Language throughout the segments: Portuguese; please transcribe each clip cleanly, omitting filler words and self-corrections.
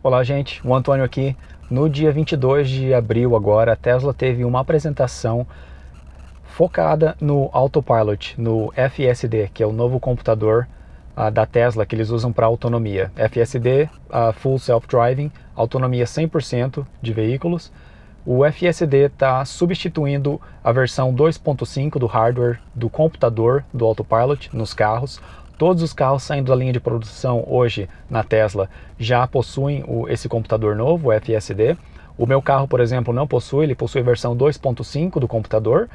Olá gente, o Antônio aqui. No dia 22 de abril agora, a Tesla teve uma apresentação focada no Autopilot, no FSD, que é o novo computador da Tesla que eles usam para autonomia. FSD, Full Self-Driving, autonomia 100% de veículos. O FSD está substituindo a versão 2.5 do hardware do computador do Autopilot nos carros. Todos os carros saindo da linha de produção hoje na Tesla já possuem esse computador novo, o FSD. O meu carro, por exemplo, não possui, ele possui a versão 2.5 do computador,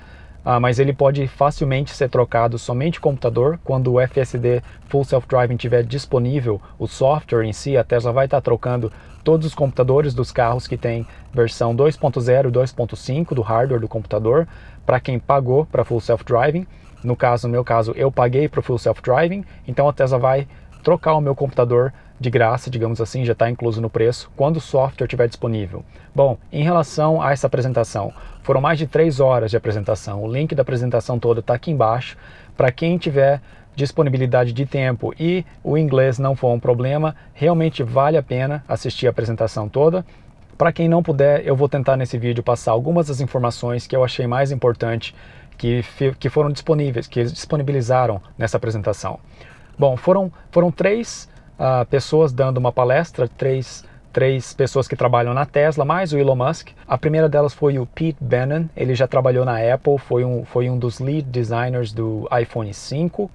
mas ele pode facilmente ser trocado somente computador. Quando o FSD Full Self-Driving estiver disponível, o software em si, a Tesla vai estar trocando todos os computadores dos carros que tem versão 2.0 e 2.5 do hardware do computador, para quem pagou para Full Self-Driving. No meu caso, eu paguei para o Full Self-Driving, então a Tesla vai trocar o meu computador de graça, digamos assim, já está incluso no preço, quando o software estiver disponível. Bom, em relação a essa apresentação, foram mais de 3 horas de apresentação. O link da apresentação toda está aqui embaixo. Para quem tiver disponibilidade de tempo e o inglês não for um problema, realmente vale a pena assistir a apresentação toda. Para quem não puder, eu vou tentar nesse vídeo passar algumas das informações que eu achei mais importante que foram disponíveis, que eles disponibilizaram nessa apresentação. Bom, foram 3 pessoas dando uma palestra, três pessoas que trabalham na Tesla, mais o Elon Musk. A primeira delas foi o Pete Bannon, ele já trabalhou na Apple, foi um dos lead designers do iPhone 5.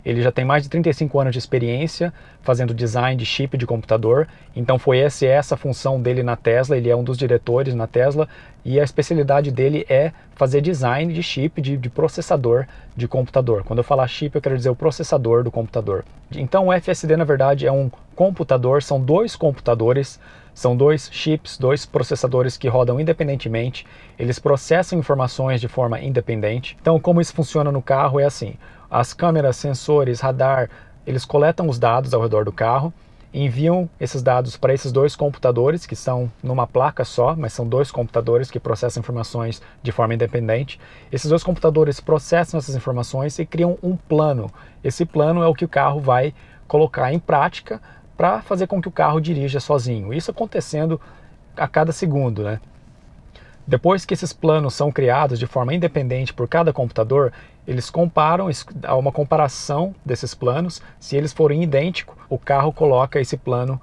Ele já tem mais de 35 anos de experiência fazendo design de chip de computador, então foi essa a função dele na Tesla. Ele é um dos diretores na Tesla e a especialidade dele é fazer design de chip, de processador de computador. Quando eu falar chip, eu quero dizer o processador do computador. Então o FSD, na verdade, é um computador, são 2 computadores, são 2 chips, 2 processadores que rodam independentemente, eles processam informações de forma independente. Então como isso funciona no carro é assim: as câmeras, sensores, radar, eles coletam os dados ao redor do carro, enviam esses dados para esses 2 computadores, que são numa placa só, mas são 2 computadores que processam informações de forma independente. Esses 2 computadores processam essas informações e criam um plano. Esse plano é o que o carro vai colocar em prática para fazer com que o carro dirija sozinho. Isso acontecendo a cada segundo, né? Depois que esses planos são criados de forma independente por cada computador, eles comparam, há uma comparação desses planos. Se eles forem idênticos, o carro coloca esse plano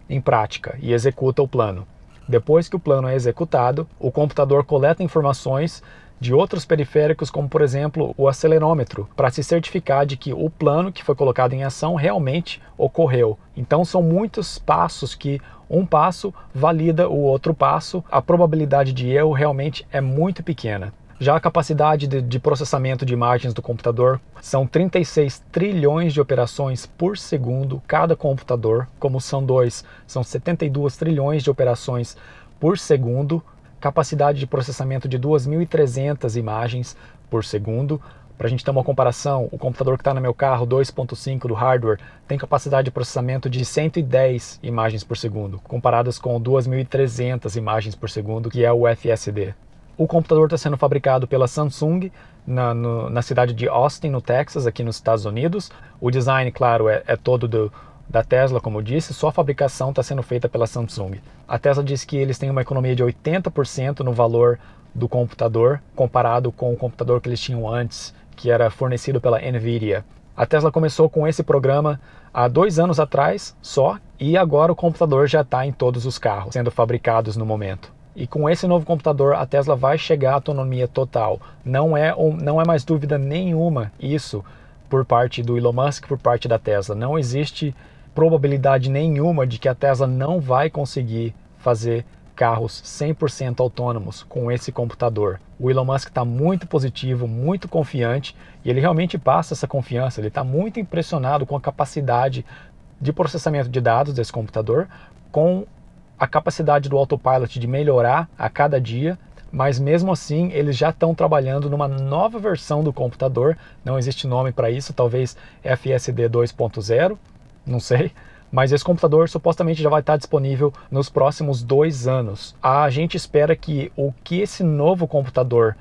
em prática e executa o plano. Depois que o plano é executado, o computador coleta informações de outros periféricos, como por exemplo o acelerômetro, para se certificar de que o plano que foi colocado em ação realmente ocorreu. Então são muitos passos que um passo valida o outro passo, a probabilidade de erro realmente é muito pequena. Já a capacidade de processamento de imagens do computador são 36 trilhões de operações por segundo cada computador. Como são 2, são 72 trilhões de operações por segundo. Capacidade de processamento de 2.300 imagens por segundo. Para a gente ter uma comparação, o computador que está no meu carro, 2.5 do hardware, tem capacidade de processamento de 110 imagens por segundo, comparadas com 2.300 imagens por segundo, que é o FSD. O computador está sendo fabricado pela Samsung na cidade de Austin, no Texas, aqui nos Estados Unidos. O design, claro, é todo da Tesla, como eu disse, só a fabricação está sendo feita pela Samsung. A Tesla diz que eles têm uma economia de 80% no valor do computador, comparado com o computador que eles tinham antes, que era fornecido pela Nvidia. A Tesla começou com esse programa há 2 anos atrás só, e agora o computador já está em todos os carros, sendo fabricados no momento. E com esse novo computador, a Tesla vai chegar à autonomia total. Não é mais dúvida nenhuma isso por parte do Elon Musk, por parte da Tesla. Não existe probabilidade nenhuma de que a Tesla não vai conseguir fazer carros 100% autônomos com esse computador. O Elon Musk está muito positivo, muito confiante, e ele realmente passa essa confiança. Ele está muito impressionado com a capacidade de processamento de dados desse computador, com a capacidade do Autopilot de melhorar a cada dia, mas mesmo assim eles já estão trabalhando numa nova versão do computador. Não existe nome para isso, talvez FSD 2.0, não sei, mas esse computador supostamente já vai estar disponível nos próximos 2 anos. A gente espera que esse novo computador,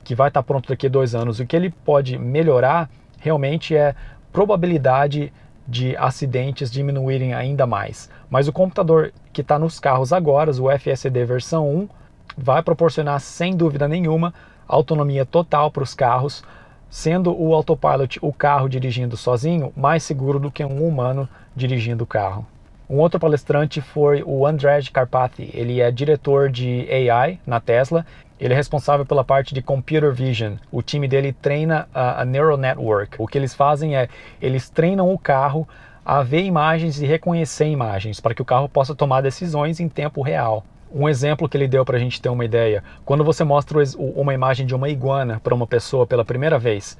que vai estar pronto daqui a 2 anos, o que ele pode melhorar realmente é probabilidade de acidentes diminuírem ainda mais. Mas o computador que está nos carros agora, o FSD versão 1, vai proporcionar sem dúvida nenhuma autonomia total para os carros, sendo o Autopilot, o carro dirigindo sozinho, mais seguro do que um humano dirigindo o carro. Um outro palestrante foi o Andrej Karpathy. Ele é diretor de AI na Tesla. Ele é responsável pela parte de Computer Vision. O time dele treina a Neural Network. O que eles fazem é, eles treinam o carro a ver imagens e reconhecer imagens, para que o carro possa tomar decisões em tempo real. Um exemplo que ele deu para a gente ter uma ideia, quando você mostra uma imagem de uma iguana para uma pessoa pela primeira vez,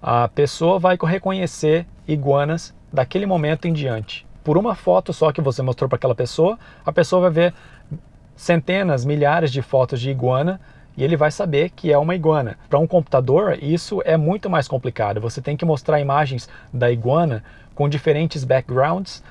a pessoa vai reconhecer iguanas daquele momento em diante. Por uma foto só que você mostrou para aquela pessoa, a pessoa vai ver centenas, milhares de fotos de iguana e ele vai saber que é uma iguana. Para um computador, isso é muito mais complicado. Você tem que mostrar imagens da iguana com diferentes backgrounds,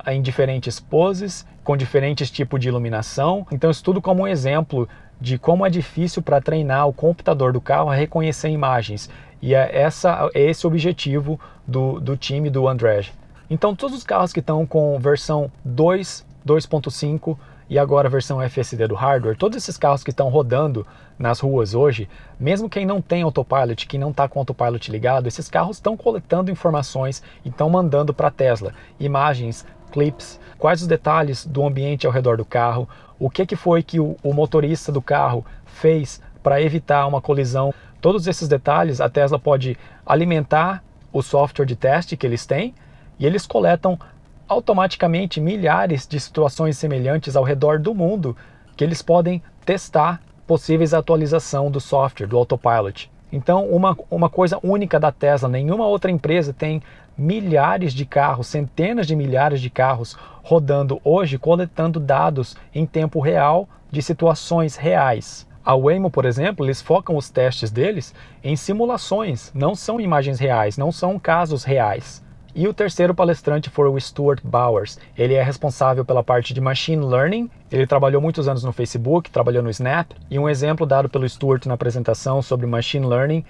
em diferentes poses, com diferentes tipos de iluminação. Então isso tudo como um exemplo de como é difícil para treinar o computador do carro a reconhecer imagens. E é esse o objetivo do time do Andrej. Então todos os carros que estão com versão 2, 2.5 e agora a versão FSD do hardware, todos esses carros que estão rodando nas ruas hoje, mesmo quem não tem Autopilot, quem não está com o Autopilot ligado, esses carros estão coletando informações e estão mandando para a Tesla imagens, clips, quais os detalhes do ambiente ao redor do carro, o que foi que o motorista do carro fez para evitar uma colisão. Todos esses detalhes a Tesla pode alimentar o software de teste que eles têm e eles coletam automaticamente milhares de situações semelhantes ao redor do mundo que eles podem testar possíveis atualização do software, do Autopilot. Então, uma coisa única da Tesla, nenhuma outra empresa tem milhares de carros, centenas de milhares de carros rodando hoje, coletando dados em tempo real de situações reais. A Waymo, por exemplo, eles focam os testes deles em simulações, não são imagens reais, não são casos reais. E o terceiro palestrante foi o Stuart Bowers. Ele é responsável pela parte de Machine Learning. Ele trabalhou muitos anos no Facebook, trabalhou no Snap. E um exemplo dado pelo Stuart na apresentação sobre Machine Learning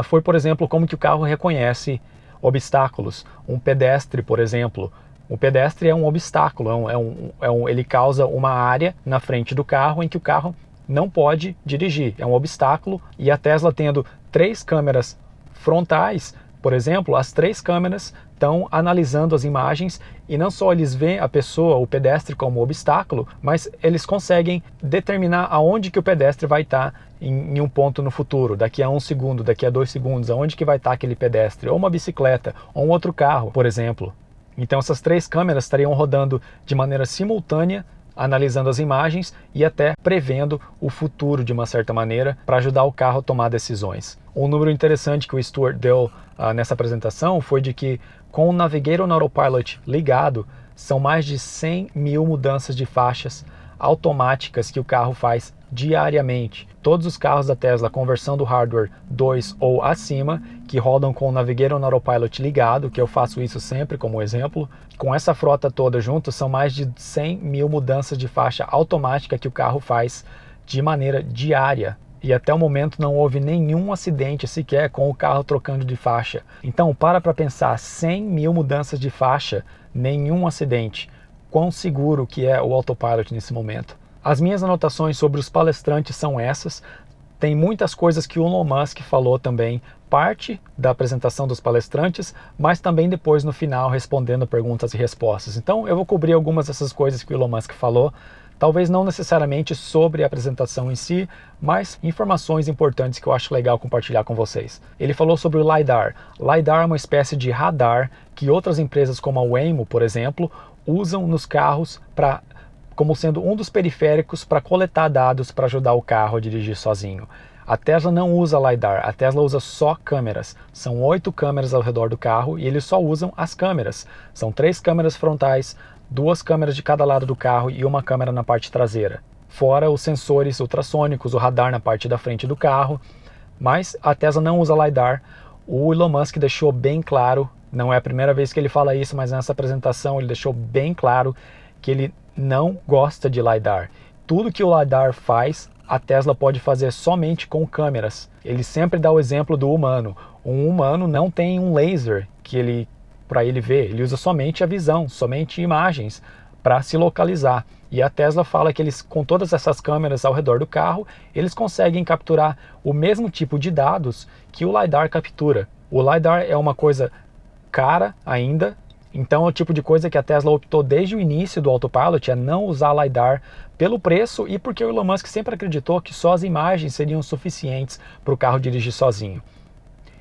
foi, por exemplo, como que o carro reconhece obstáculos. Um pedestre, por exemplo. O pedestre é um obstáculo, ele causa uma área na frente do carro em que o carro não pode dirigir. É um obstáculo. E a Tesla tendo 3 câmeras frontais, por exemplo, as 3 câmeras estão analisando as imagens e não só eles veem a pessoa, o pedestre, como obstáculo, mas eles conseguem determinar aonde que o pedestre vai estar em um ponto no futuro, daqui a 1 segundo, daqui a 2 segundos, aonde que vai estar aquele pedestre, ou uma bicicleta, ou um outro carro, por exemplo. Então essas 3 câmeras estariam rodando de maneira simultânea, analisando as imagens e até prevendo o futuro de uma certa maneira para ajudar o carro a tomar decisões. Um número interessante que o Stuart deu nessa apresentação foi de que com o Navigator no Autopilot ligado, são mais de 100 mil mudanças de faixas automáticas que o carro faz diariamente. Todos os carros da Tesla com versão do hardware 2 ou acima, que rodam com o Navigator no Autopilot ligado, que eu faço isso sempre como exemplo, com essa frota toda junto, são mais de 100 mil mudanças de faixa automática que o carro faz de maneira diária. E até o momento não houve nenhum acidente sequer com o carro trocando de faixa. Então para pensar, 100 mil mudanças de faixa, nenhum acidente. Quão seguro que é o Autopilot nesse momento? As minhas anotações sobre os palestrantes são essas. Tem muitas coisas que o Elon Musk falou também, parte da apresentação dos palestrantes, mas também depois no final respondendo perguntas e respostas. Então eu vou cobrir algumas dessas coisas que o Elon Musk falou, talvez não necessariamente sobre a apresentação em si, mas informações importantes que eu acho legal compartilhar com vocês. Ele falou sobre o LiDAR. LiDAR é uma espécie de radar que outras empresas como a Waymo, por exemplo, usam nos carros como sendo um dos periféricos para coletar dados para ajudar o carro a dirigir sozinho. A Tesla não usa LiDAR, a Tesla usa só câmeras. São 8 câmeras ao redor do carro e eles só usam as câmeras. São 3 câmeras frontais, 2 câmeras de cada lado do carro e uma câmera na parte traseira. Fora os sensores ultrassônicos, o radar na parte da frente do carro. Mas a Tesla não usa LiDAR. O Elon Musk deixou bem claro, não é a primeira vez que ele fala isso, mas nessa apresentação ele deixou bem claro que ele não gosta de LiDAR. Tudo que o LiDAR faz, a Tesla pode fazer somente com câmeras. Ele sempre dá o exemplo do humano. Um humano não tem um laser que ele para ele ver, ele usa somente a visão, somente imagens para se localizar. E a Tesla fala que eles, com todas essas câmeras ao redor do carro, eles conseguem capturar o mesmo tipo de dados que o LiDAR captura. O LiDAR é uma coisa cara ainda, então é o tipo de coisa que a Tesla optou desde o início do Autopilot, é não usar LiDAR pelo preço e porque o Elon Musk sempre acreditou que só as imagens seriam suficientes para o carro dirigir sozinho.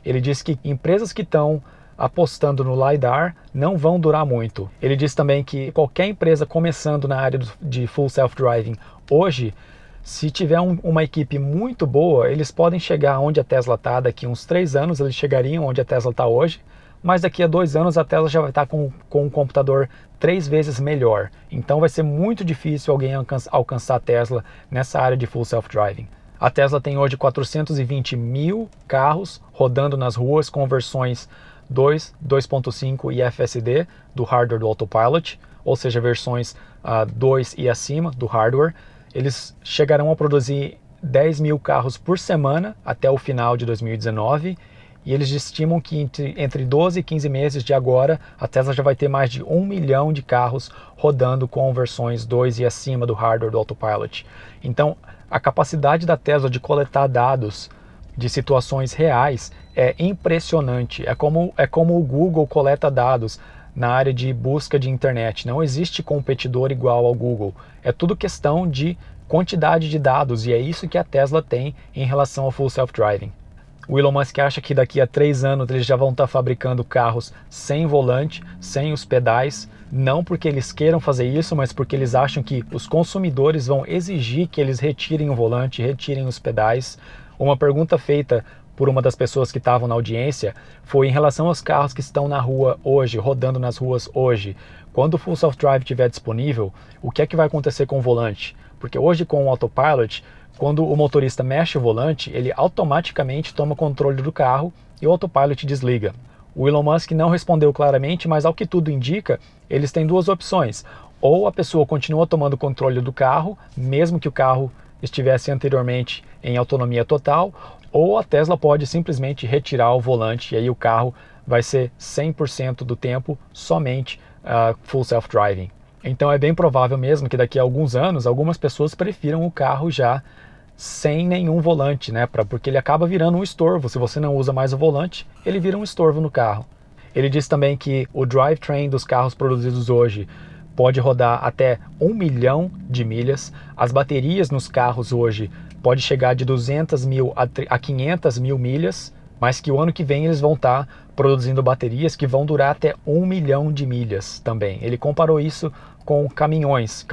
Ele disse que empresas que estão apostando no LiDAR não vão durar muito. Ele disse também que qualquer empresa começando na área de Full Self-Driving hoje, se tiver uma equipe muito boa, eles podem chegar onde a Tesla está. Daqui uns 3 anos eles chegariam onde a Tesla está hoje, mas daqui a 2 anos a Tesla já vai estar com um computador 3 vezes melhor. Então vai ser muito difícil alguém alcançar a Tesla nessa área de Full Self-Driving. A Tesla tem hoje 420 mil carros rodando nas ruas com versões 2, 2.5 e FSD do hardware do Autopilot, ou seja, versões 2 e acima do hardware. Eles chegarão a produzir 10 mil carros por semana até o final de 2019, e eles estimam que entre 12 e 15 meses de agora, a Tesla já vai ter mais de 1 milhão de carros rodando com versões 2 e acima do hardware do Autopilot. Então, a capacidade da Tesla de coletar dados de situações reais é impressionante. É como o Google coleta dados na área de busca de internet. Não existe competidor igual ao Google. É tudo questão de quantidade de dados, e é isso que a Tesla tem em relação ao Full Self-Driving. O Elon Musk acha que daqui a 3 anos eles já vão estar fabricando carros sem volante, sem os pedais, não porque eles queiram fazer isso, mas porque eles acham que os consumidores vão exigir que eles retirem o volante, retirem os pedais. Uma pergunta feita por uma das pessoas que estavam na audiência foi em relação aos carros que estão na rua hoje, rodando nas ruas hoje. Quando o Full Self-Drive estiver disponível, o que é que vai acontecer com o volante? Porque hoje com o Autopilot, quando o motorista mexe o volante, ele automaticamente toma controle do carro e o Autopilot desliga. O Elon Musk não respondeu claramente, mas ao que tudo indica, eles têm 2 opções. Ou a pessoa continua tomando controle do carro, mesmo que o carro estivesse anteriormente em autonomia total, ou a Tesla pode simplesmente retirar o volante e aí o carro vai ser 100% do tempo somente Full Self-Driving. Então é bem provável mesmo que daqui a alguns anos algumas pessoas prefiram o carro já sem nenhum volante, né? Porque ele acaba virando um estorvo. Se você não usa mais o volante, ele vira um estorvo no carro. Ele diz também que o drivetrain dos carros produzidos hoje pode rodar até 1 milhão de milhas. As baterias nos carros hoje pode chegar de 200 mil a 500 mil milhas, mas que o ano que vem eles vão estar produzindo baterias que vão durar até 1 milhão de milhas também. Ele comparou isso com caminhões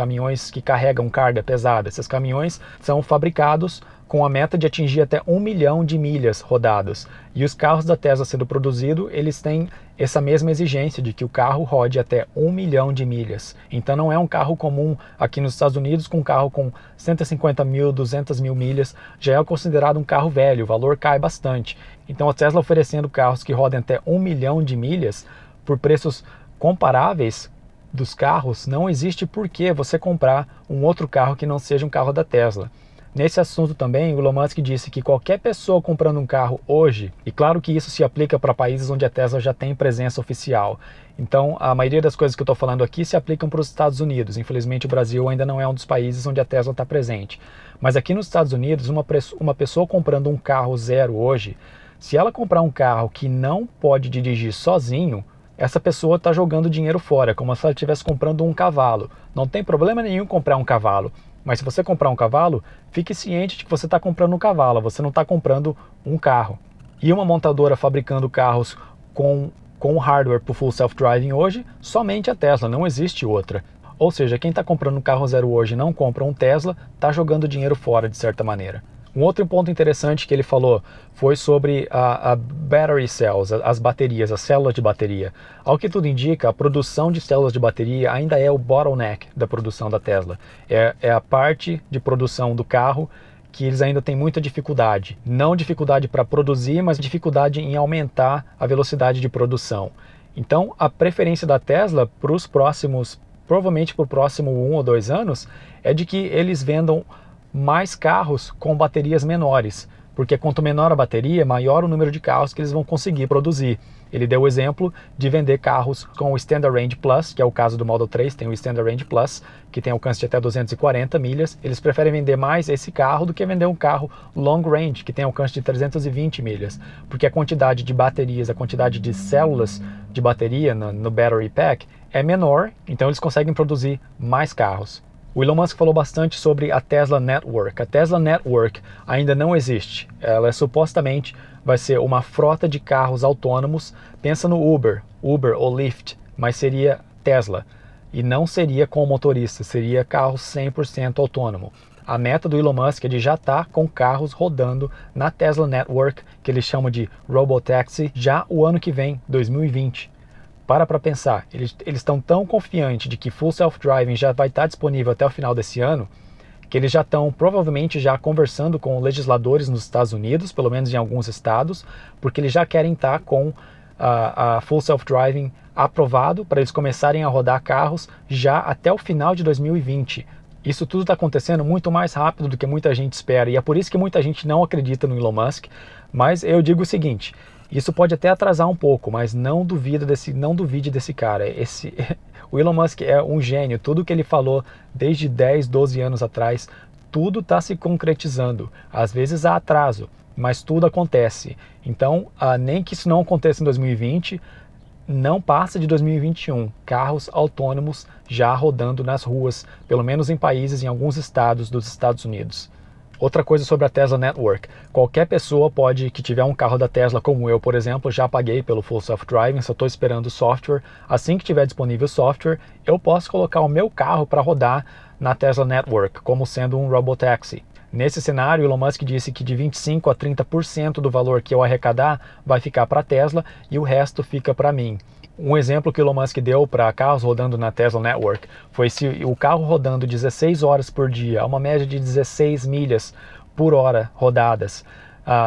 que carregam carga pesada. Esses caminhões são fabricados com a meta de atingir até 1 milhão de milhas rodadas. E os carros da Tesla sendo produzidos, eles têm essa mesma exigência de que o carro rode até 1 milhão de milhas. Então não é um carro comum aqui nos Estados Unidos com um carro com 150 mil, 200 mil milhas, já é considerado um carro velho, o valor cai bastante. Então a Tesla oferecendo carros que rodem até 1 milhão de milhas por preços comparáveis dos carros, não existe por que você comprar um outro carro que não seja um carro da Tesla. Nesse assunto também, o Elon Musk disse que qualquer pessoa comprando um carro hoje, e claro que isso se aplica para países onde a Tesla já tem presença oficial, então a maioria das coisas que eu estou falando aqui se aplicam para os Estados Unidos. Infelizmente o Brasil ainda não é um dos países onde a Tesla está presente. Mas aqui nos Estados Unidos, uma pessoa comprando um carro zero hoje, se ela comprar um carro que não pode dirigir sozinho, essa pessoa está jogando dinheiro fora, como se ela estivesse comprando um cavalo. Não tem problema nenhum comprar um cavalo, mas se você comprar um cavalo, fique ciente de que você está comprando um cavalo, você não está comprando um carro. E uma montadora fabricando carros com hardware para o Full Self-Driving hoje, somente a Tesla, não existe outra. Ou seja, quem está comprando um carro zero hoje e não compra um Tesla, está jogando dinheiro fora de certa maneira. Um outro ponto interessante que ele falou foi sobre a battery cells, as baterias, as células de bateria. Ao que tudo indica, a produção de células de bateria ainda é o bottleneck da produção da Tesla. É a parte de produção do carro que eles ainda têm muita dificuldade. Não dificuldade para produzir, mas dificuldade em aumentar a velocidade de produção. Então, a preferência da Tesla para os próximos, provavelmente para o próximo 1 ou 2 anos, é de que eles vendam mais carros com baterias menores. porque quanto menor a bateria, maior o número de carros que eles vão conseguir produzir. Ele deu o exemplo de vender carros com o Extended Range Plus, que é o caso do Model 3, tem o Extended Range Plus, que tem alcance de até 240 milhas. Eles preferem vender mais esse carro do que vender um carro Long Range, que tem alcance de 320 milhas, porque a quantidade de baterias, a quantidade de células de bateria no Battery Pack é menor, então eles conseguem produzir mais carros. O Elon Musk falou bastante sobre a Tesla Network. A Tesla Network ainda não existe. Ela supostamente vai ser uma frota de carros autônomos. Pensa no Uber ou Lyft, mas seria Tesla. E não seria com motorista, seria carro 100% autônomo. A meta do Elon Musk é de já estar com carros rodando na Tesla Network, que eles chamam de Robotaxi, já o ano que vem, 2020. Para pensar, eles estão tão confiantes de que Full Self-Driving já vai estar disponível até o final desse ano, que eles já estão provavelmente já conversando com legisladores nos Estados Unidos, pelo menos em alguns estados, porque eles já querem estar com a Full Self-Driving aprovado para eles começarem a rodar carros já até o final de 2020. Isso tudo está acontecendo muito mais rápido do que muita gente espera, e é por isso que muita gente não acredita no Elon Musk. Mas eu digo o seguinte, isso pode até atrasar um pouco, mas não duvide desse cara. O Elon Musk é um gênio. Tudo que ele falou desde 10, 12 anos atrás, tudo está se concretizando. Às vezes há atraso, mas tudo acontece. Então, nem que isso não aconteça em 2020, não passa de 2021. Carros autônomos já rodando nas ruas, pelo menos em países, em alguns estados dos Estados Unidos. Outra coisa sobre a Tesla Network, qualquer pessoa que tiver um carro da Tesla, como eu, por exemplo, já paguei pelo Full Self-Driving, só estou esperando o software. Assim que tiver disponível o software, eu posso colocar o meu carro para rodar na Tesla Network, como sendo um Robotaxi. Nesse cenário, Elon Musk disse que de 25% a 30% do valor que eu arrecadar vai ficar para a Tesla e o resto fica para mim. Um exemplo que o Elon Musk deu para carros rodando na Tesla Network foi se o carro rodando 16 horas por dia, uma média de 16 milhas por hora rodadas,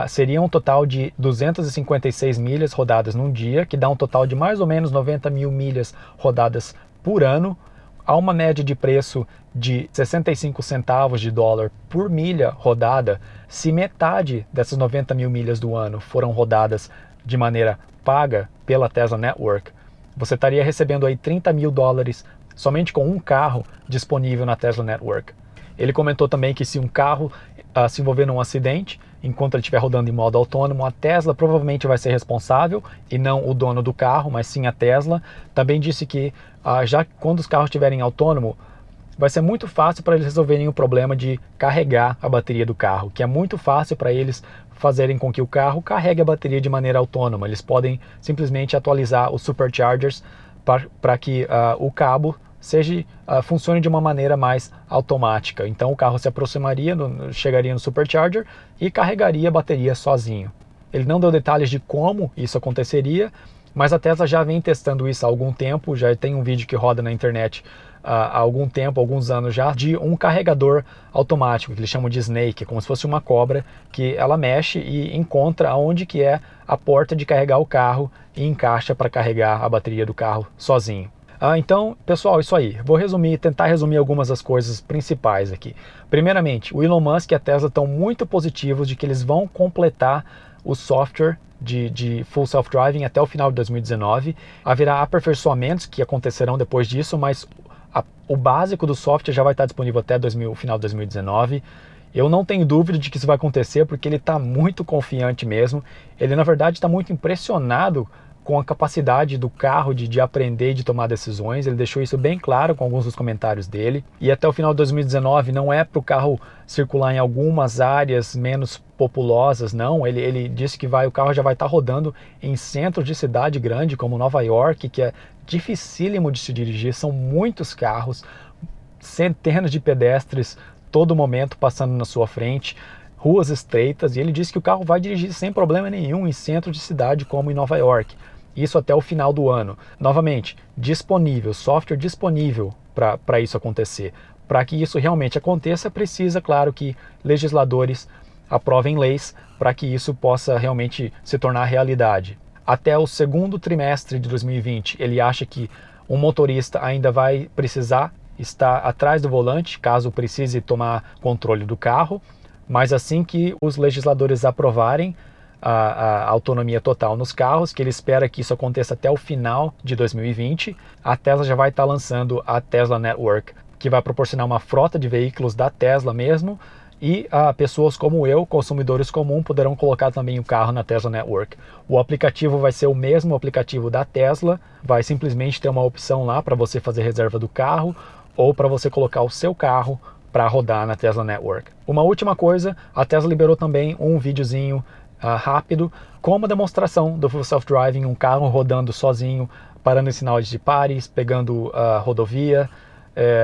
seria um total de 256 milhas rodadas num dia, que dá um total de mais ou menos 90 mil milhas rodadas por ano, a uma média de preço de 65 centavos de dólar por milha rodada. Se metade dessas 90 mil milhas do ano foram rodadas de maneira paga pela Tesla Network, você estaria recebendo aí 30 mil dólares somente com um carro disponível na Tesla Network. Ele comentou também que se um carro se envolver num acidente, enquanto ele estiver rodando em modo autônomo, a Tesla provavelmente vai ser responsável, e não o dono do carro, mas sim a Tesla. Também disse que já quando os carros estiverem autônomos, vai ser muito fácil para eles resolverem o problema de carregar a bateria do carro, que é muito fácil para eles fazerem com que o carro carregue a bateria de maneira autônoma. Eles podem simplesmente atualizar os superchargers para que o cabo funcione de uma maneira mais automática. Então o carro se aproximaria, chegaria no supercharger e carregaria a bateria sozinho. Ele não deu detalhes de como isso aconteceria, mas a Tesla já vem testando isso há algum tempo. Já tem um vídeo que roda na internet há algum tempo, alguns anos já, de um carregador automático, que eles chamam de Snake, como se fosse uma cobra, que ela mexe e encontra onde que é a porta de carregar o carro e encaixa para carregar a bateria do carro sozinho. Então, pessoal, isso aí. Vou tentar resumir algumas das coisas principais aqui. Primeiramente, o Elon Musk e a Tesla estão muito positivos de que eles vão completar o software de Full Self-Driving até o final de 2019. Haverá aperfeiçoamentos que acontecerão depois disso, mas o básico do software já vai estar disponível até o final de 2019. Eu não tenho dúvida de que isso vai acontecer, porque ele está muito confiante mesmo. Ele, na verdade, está muito impressionado com a capacidade do carro de aprender e de tomar decisões. Ele deixou isso bem claro com alguns dos comentários dele. E até o final de 2019 não é para o carro circular em algumas áreas menos populosas, não. Ele disse que o carro já vai estar rodando em centros de cidade grande, como Nova York, que é dificílimo de se dirigir. São muitos carros, centenas de pedestres todo momento passando na sua frente, ruas estreitas, e ele disse que o carro vai dirigir sem problema nenhum em centro de cidade como em Nova York. Isso até o final do ano. Novamente, software disponível para isso acontecer. Para que isso realmente aconteça, precisa, claro, que legisladores aprovem leis para que isso possa realmente se tornar realidade. Até o segundo trimestre de 2020, ele acha que um motorista ainda vai precisar estar atrás do volante, caso precise tomar controle do carro. Mas assim que os legisladores aprovarem a autonomia total nos carros, que ele espera que isso aconteça até o final de 2020, a Tesla já vai estar lançando a Tesla Network, que vai proporcionar uma frota de veículos da Tesla mesmo, e pessoas como eu, consumidores comuns, poderão colocar também o carro na Tesla Network. O aplicativo vai ser o mesmo aplicativo da Tesla, vai simplesmente ter uma opção lá para você fazer reserva do carro ou para você colocar o seu carro para rodar na Tesla Network. Uma última coisa, a Tesla liberou também um videozinho rápido com uma demonstração do Full Self Driving, um carro rodando sozinho, parando em sinais de pares, pegando rodovia,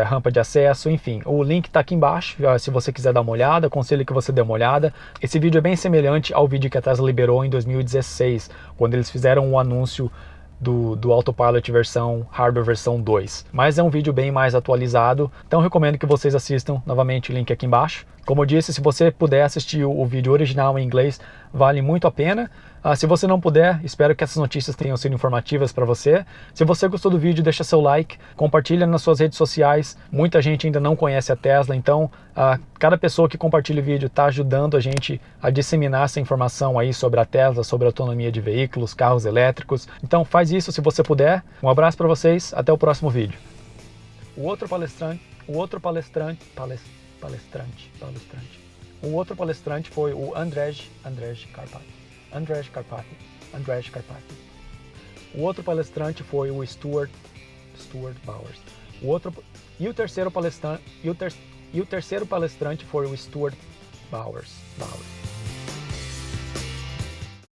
rampa de acesso, enfim. O link está aqui embaixo, se você quiser dar uma olhada, aconselho que você dê uma olhada. Esse vídeo é bem semelhante ao vídeo que a Tesla liberou em 2016, quando eles fizeram o anúncio do Autopilot hardware versão 2. Mas é um vídeo bem mais atualizado, então recomendo que vocês assistam. Novamente, o link aqui embaixo. Como eu disse, se você puder assistir o vídeo original em inglês, vale muito a pena. Se você não puder, espero que essas notícias tenham sido informativas para você. Se você gostou do vídeo, deixa seu like, compartilha nas suas redes sociais. Muita gente ainda não conhece a Tesla, então cada pessoa que compartilha o vídeo está ajudando a gente a disseminar essa informação aí sobre a Tesla, sobre a autonomia de veículos, carros elétricos. Então faz isso se você puder. Um abraço para vocês, até o próximo vídeo. O outro palestrante foi o Andrzej Karpathy. O outro palestrante foi o Stuart Bowers. O terceiro palestrante foi o Stuart Bowers.